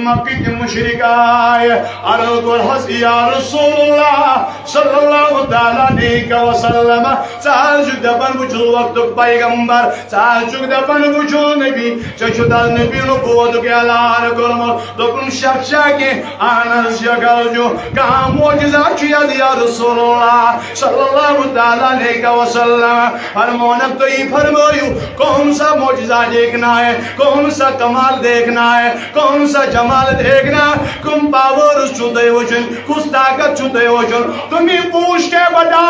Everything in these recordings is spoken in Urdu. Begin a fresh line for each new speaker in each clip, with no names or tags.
مکی کے مشرک آئے عرض الحس یا رسول اللہ صلی اللہ تعالیٰ علیہ وسلم سال چک دپن بچو وقت پیغمبر سال چک دپن بچو نبی چشدہ نبی نبوت کے اعلان کرم دپن شخصا کے آنس شکل جو کہاں معجزہ کیا دیا رسول اللہ صلی اللہ تعالیٰ علیہ وسلم فرمونک تو یہ فرمائیو کون سا معجزہ دیکھنا ہے کون سا کمال دیکھنا ہے کون سا جمال دیکھنا کم پاور چھتے وچن کس طاقت چھتے وچن تمہیں پوچھ کے بتا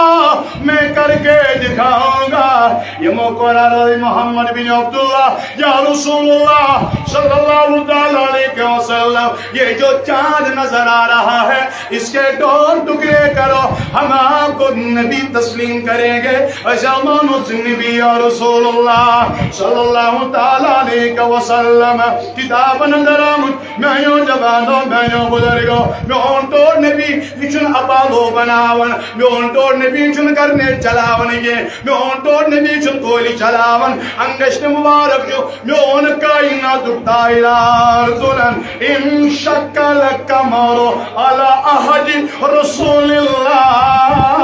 میں کر کے دکھاؤں گا یہ مقرر محمد بن عبداللہ یا رسول اللہ صلی اللہ علیہ وسلم یہ جو چاند نظر آ رہا ہے اس کے دو ٹکڑے کرو ہم آپ کو نبی تسلیم کریں گے زمان نبی یا رسول اللہ صلی اللہ علیہ وسلم کتاب نظر آمد میں یوں جوانوں میں یوں بزرگوں میں ان تو نبی وچن اپالو بناون میں ان تو نبی چن کرنے چلاون یہ میں ان تو نبی چن کوئی چلاون انگشت مبارک جو میں ان کائنات تائلار ظلن ان شکل کمارو علی احد رسول اللہ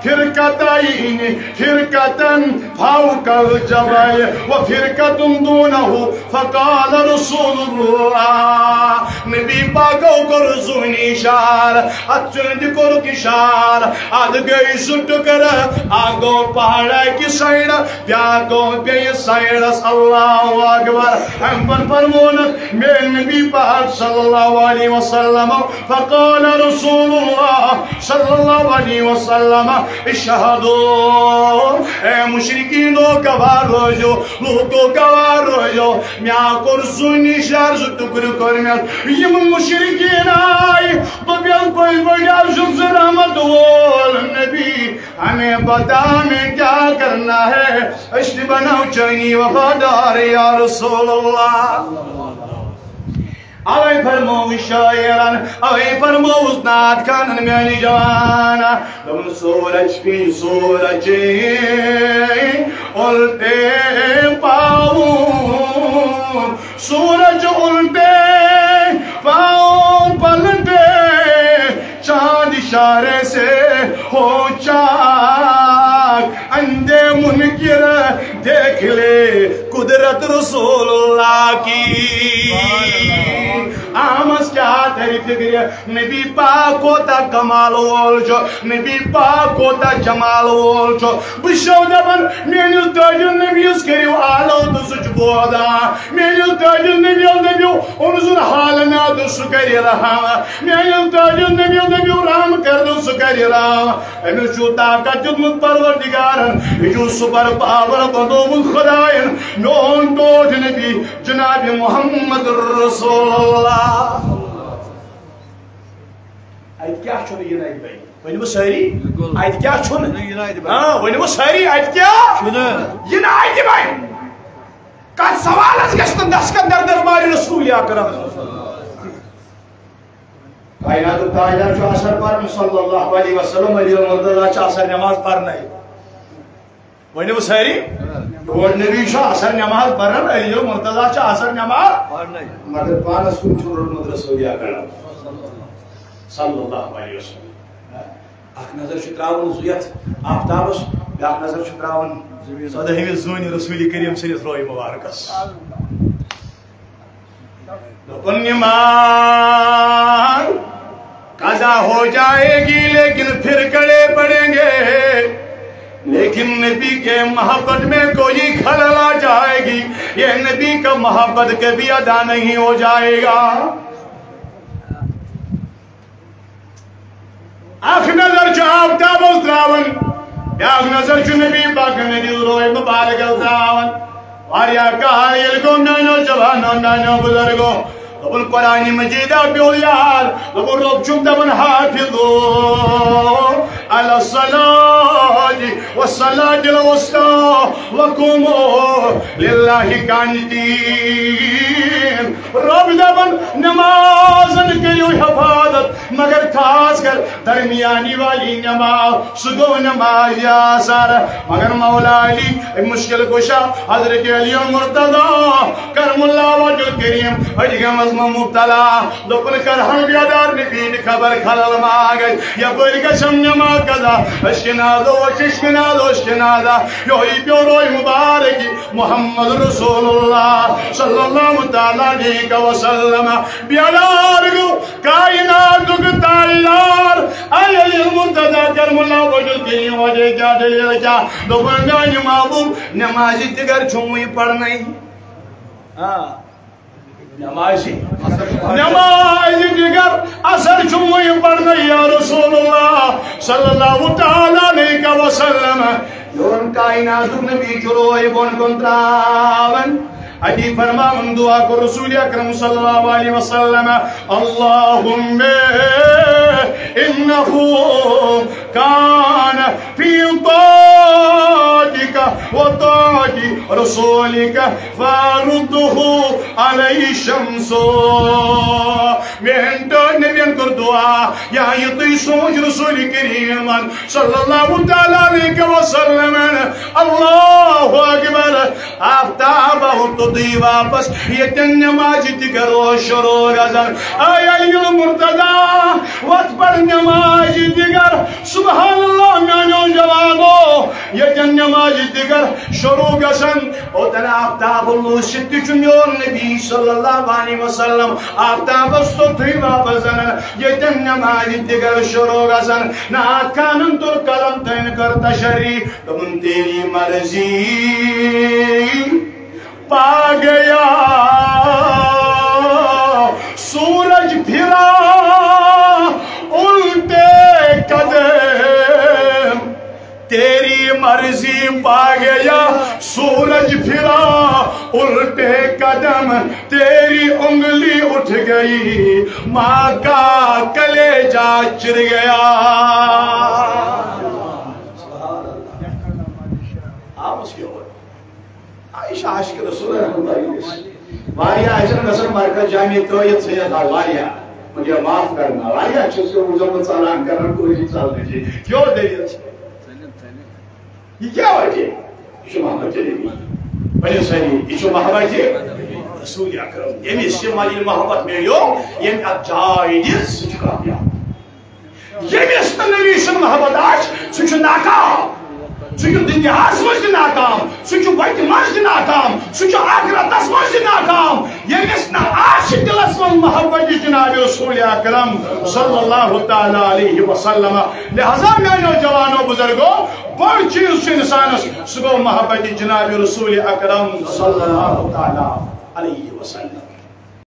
فرقتين فرقة فوق الجبل وفرقة دونه فقال رسول الله نبي باقو کرزونی شار اتچند کرو کی شار آد گئی سٹکر آگو پہاڑا کی سائڑ بیاگو گئی سائڑ اللہ اکبر ہم پر فرمونک میں نبی پاک صلی اللہ علیہ وسلم فقال رسول اللہ صلی اللہ علیہ وسلم اشہدو اے مشرکین لو گوار روزو لوگو گوار روزو میاں کرزونی شار سٹکر کرمیت یم مشرکین آئی تو بیل کوئی بڑیا شخص رحمت وول نبی ہمیں بتا میں کیا کرنا ہے اشتی بناو چینی وفادار یا رسول اللہ اوے فرمو شاعران اوے فرمو نات کانن میانی جوانا تم سورج پی سورج الٹے پاؤں سورج الٹے پاؤں پلٹے چاند اشارے سے ہو چاک اندے منکر دیکھ لے قدرت رسول اللہ کی آمس کیا تعریف کریے نبی پاک ہوتا کمال وول جو نبی پاک ہوتا جمال وول جو بشو دبن میانیو تاجر نبی اس کریو آلو دسو چبودا میانیو تاجر نبی انزر حالنا دسو کری رہا میانیو تاجر نبی رام کر دسو کری رہا امی جو طاقت جدمت پروردگارن جو سپر پاور قدوم خداین نون توٹ نبی جناب محمد رسول اللہ آیت کیا چھوڑ یہ نائد بھائی ونیو ساری آیت کیا چھوڑ ونیو ساری آیت کیا یہ نائد بھائی کا سوال از گشتن دسکن در درباری رسول اکرم کائنات تاجدار چو اثر پر صلی اللہ علیہ وسلم علیہ وسلم چو اثر نماز پڑھنا ہے ونیو ساری اور نبی شو اثر نماز پڑھنا ہے علیہ مرتضی چو اثر نماز پڑھنا ہے مگر پانس کن چھوڑ رسول اکرم صلی اللہ علیہ وسلم اک نظر شتراون زویت آفتابس بیاک نظر شتراون صدہی زونی رسول کریم سنیت روی مبارکس انیمان قضا ہو جائے گی لیکن پھر کڑے پڑیں گے لیکن نبی کے محبت میں کوئی خلل آ جائے گی یہ نبی کا محبت کبھی ادا نہیں ہو جائے گا آخ نظر چو آفتاب اتراون بیاک نظر چو نبی پاک نبی روی مبارک اتراون واریا کہا یہ کو نانو جوانو نانو بزرگو رب القرآن مجید بیول یار رب رب چوب دبن حافظو علی الصلاة والصلاة الوسطى وقوموا للہ قانتین رب دبن نمازن کریو حفاظت عبادت مگر خاص کر درمیانی والی نماز سگو نماز یاسر مگر مولا علی مشکل کشا حضرت علی مرتضی کرم اللہ وجہ کریم اجگم از مبتلا دوپن کر ہم بیادار نبین خبر خلل ماگئی یا برگا شم نماز قضا اشکنادو اشکنادو اشکنادا یوہی پیوروی مبارکی محمد رسول اللہ صلی اللہ تعالیٰ علیہ وسلم بیادار گو کائنات دکھ تائیار آئی علی المنتظر کرم اللہ وجہ کریم وجہ کیا دلیل کیا دوپن گا محبوب نمازی دیگر چھوئی پڑھنائی نمازی دیگر اثر چھوئی پڑھنائی یا رسول اللہ صلی اللہ تعالیٰ علیہ وسلم یورن کائنات نبی جروئی بن کنتراون علی فرمان دعا کو رسول اکرم صلی اللہ علیہ وسلم اللہم انہو کان فی طاعتک و طاعت رسولک فاردہ علی شمسو میں تو نبیان کر دعا یا یہ سوچ رسول کریم صلی اللہ تعالیٰ علیہ وسلم اللہ اکبر آفتاب تو دی واپس یہ تن نماز دیگر و شروع گزر آئی علی المرتضی وقت پر نماز دیگر سبحان اللہ میانو جوانو یہ تن نماز دیگر شروع گزن او تن آفتاب اللہ ستی چنیور نبی صلی اللہ علیہ وسلم آفتاب استو تھی واپس یہ تن نماز دیگر شروع گزن نات کانن تر کلم تین کرتا شریف تم تیری مرضی پا گیا سورج پھرا الٹے قدم تیری مرضی پا گیا سورج پھرا الٹے قدم تیری انگلی اٹھ گئی ماں کا کلیجہ چر گیا آپ اس کی ہوئے عائشہ عاشق رسول اللہ واریا عائشہ نصر مرکز جامعہ تویت سید واریا مجھے معاف کرنا واریا چھس کو مجھے سلام کرنا کوئی چال دیجئے کیوں دلیل یہ کیا وجہ یہ محبت جلیلی بڑے صحیح یہ محبت رسول اکرم یہ استعمالی محبت میں یو یہ اب جائدی سچکا دیا یہ استعمالی محبت آج سچ ناکام سچو دنیا آسمج ناکام سچو بیت مجد ناکام سچو آخرت اسمج ناکام یہ نسنا عاشق دل اسم محبت جناب رسول اکرم صلی اللہ تعالیٰ علیہ وسلم لہذا میں نوجوانوں بزرگوں بڑھ چیز سے انسان سگو محبت جناب رسول اکرم صلی اللہ تعالیٰ علیہ وسلم